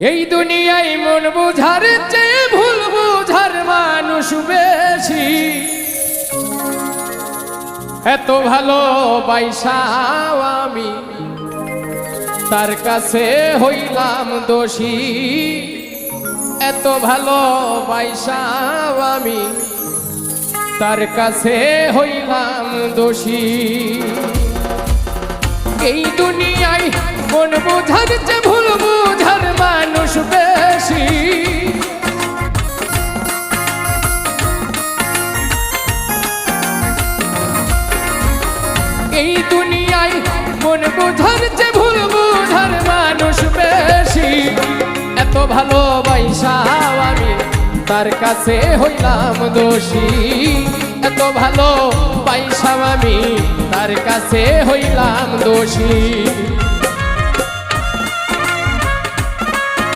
এই দুনিয়ায় মন বুঝার চেয়ে ভুল বুঝার মানুষ বেশি। এত ভালোবাসাও আমি তার কাছে হইলাম দোষী। এত ভালোবাসাও আমি তার কাছে হইলাম দোষী। এই দুনিয়ায় মন বুঝার চেয়ে ভুল বুঝার মানুষ বেশি। এই দুনিয়ায় মন বুঝার চেয়ে ভুল বুঝার মানুষ বেশি। এত ভালোবাসাও আমি তার কাছে হইলাম দোষী। এত ভালোবাসাও আমি তার কাছে হইলাম দোষী।